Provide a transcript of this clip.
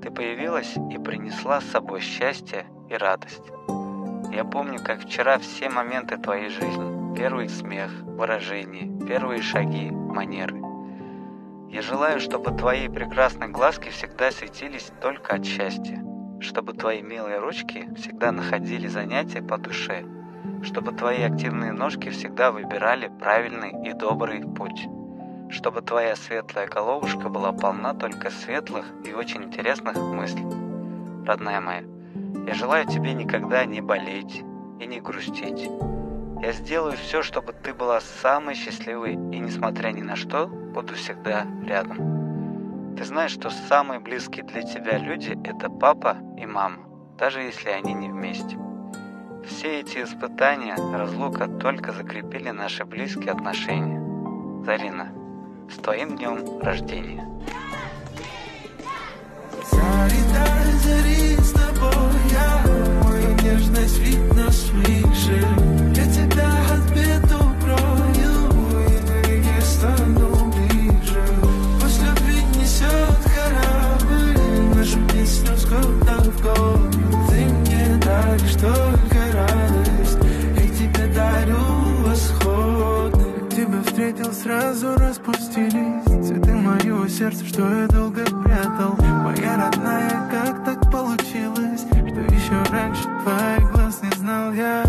Ты появилась и принесла с собой счастье и радость. Я помню, как вчера все моменты твоей жизни. Первый смех, выражение, первые шаги, манеры. Я желаю, чтобы твои прекрасные глазки всегда светились только от счастья. Чтобы твои милые ручки всегда находили занятия по душе. Чтобы твои активные ножки всегда выбирали правильный и добрый путь. Чтобы твоя светлая головушка была полна только светлых и очень интересных мыслей. Родная моя, я желаю тебе никогда не болеть и не грустить. Я сделаю все, чтобы ты была самой счастливой, и несмотря ни на что, буду всегда рядом. Ты знаешь, что самые близкие для тебя люди – это папа и мама, даже если они не вместе. Все эти испытания, разлука только закрепили наши близкие отношения. Зарина, с твоим днем рождения! Зари, с тобой я, мою нежность видно свыше. Я тебя от бед укрою, и навеки стану ближе. Пусть любви несет корабль, нашу песню с года в год. Ты мне даришь только радость, и тебе дарю восход. Тебя встретил, сразу распустились цветы моего сердца, что я долго прятал. Моя родная, как так получилось, что еще раньше твоих глаз не знал я.